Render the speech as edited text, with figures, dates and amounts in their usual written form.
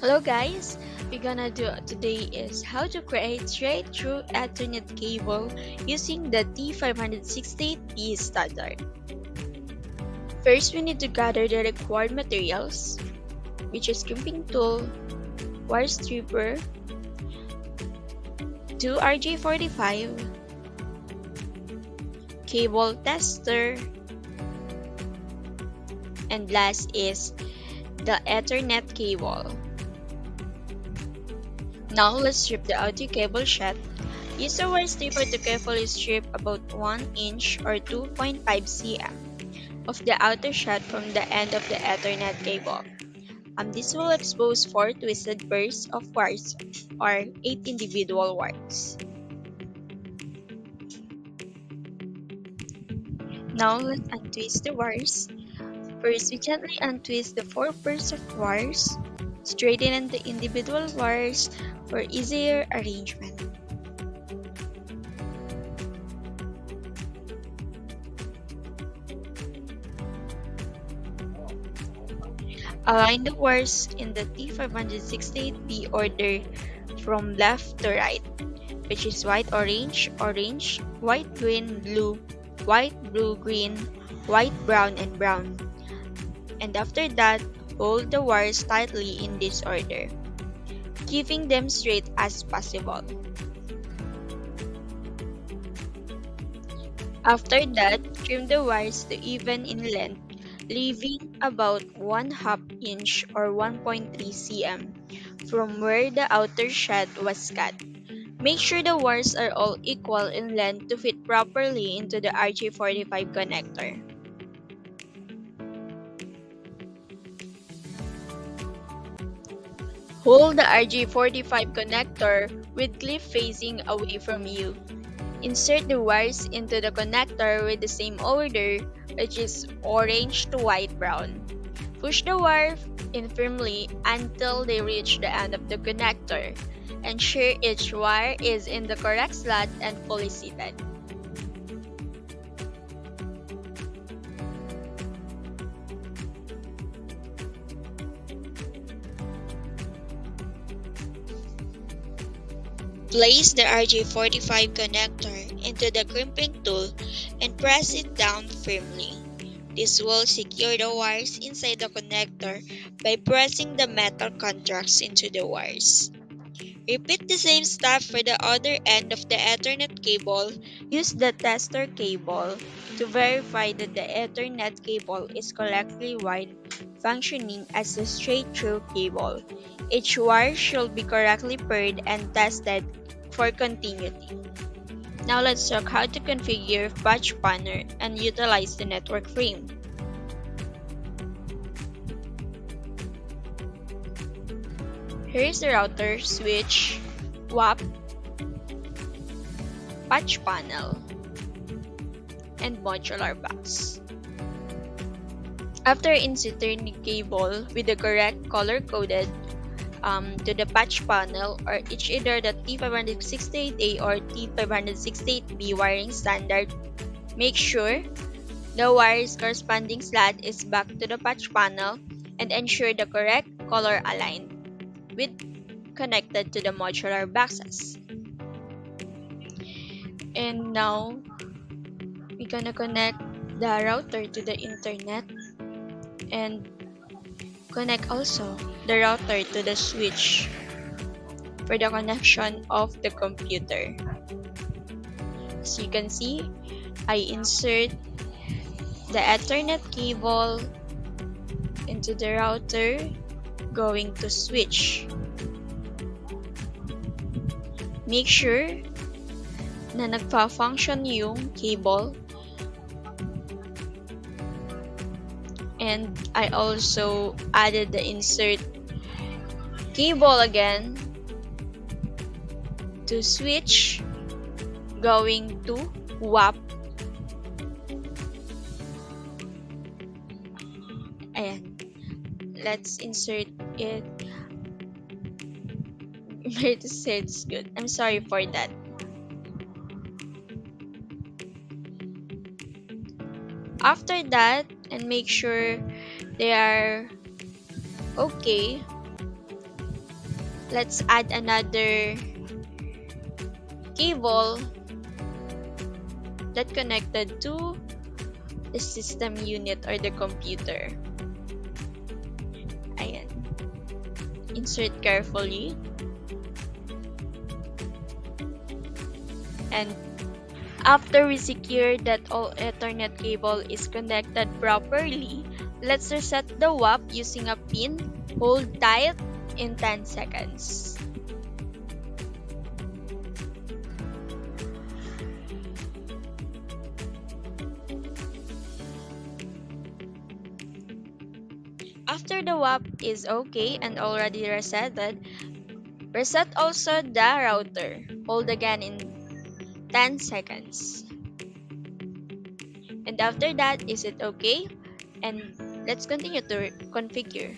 Hello guys, we're gonna do today is how to create straight through Ethernet cable using the T568B standard. First, we need to gather the required materials, which is crimping tool, wire stripper, 2 RJ45, cable tester, and last is the Ethernet cable. Now let's strip the audio cable shut. Use a wire stripper to carefully strip about 1 inch or 2.5 cm of the outer shut from the end of the Ethernet cable. This will expose 4 twisted pairs of wires or 8 individual wires. Now let's untwist the wires. First, we gently untwist the 4 pairs of wires, straighten the individual wires for easier arrangement. Align the wires in the T568B order from left to right, which is white, orange, orange, white, green, blue, white, blue, green, white, brown, and brown. And after that, hold the wires tightly in this order, keeping them straight as possible. After that, trim the wires to even in length, leaving about 1/2 inch or 1.3 cm from where the outer shed was cut. Make sure the wires are all equal in length to fit properly into the RJ45 connector. Hold the RJ45 connector with clip facing away from you. Insert the wires into the connector with the same order, which is orange to white brown. Push the wire in firmly until they reach the end of the connector. Ensure each wire is in the correct slot and fully seated. Place the RJ45 connector into the crimping tool and press it down firmly. This will secure the wires inside the connector by pressing the metal contacts into the wires. Repeat the same step for the other end of the Ethernet cable. Use the tester cable to verify that the Ethernet cable is correctly wired, functioning as a straight-through cable. Each wire should be correctly paired and tested for continuity. Now let's talk how to configure patch panel and utilize the network frame. Here is the router, switch, WAP, patch panel, and modular box. After inserting the cable with the correct color-coded to the patch panel or either the T568A or T568B wiring standard, make sure the wire's corresponding slot is back to the patch panel and ensure the correct color aligned with connected to the modular boxes. And now we're gonna connect the router to the internet and connect also the router to the switch for the connection of the computer. As you can see, I insert the Ethernet cable into the router going to switch. Make sure na nagpa-function yung cable. And I also added the insert cable again to switch going to WAP. Ayan. Let's insert it. Where to say it's good. I'm sorry for that. After that, and make sure they are okay, Let's add another cable that connected to the system unit or the computer. Ayan. Insert carefully. And after we secure that all Ethernet cable is connected properly, let's reset the WAP using a pin. Hold tight in 10 seconds. After the WAP is okay and already resetted, reset also the router. Hold again in 10 seconds. And after that, is it okay? And let's continue to configure.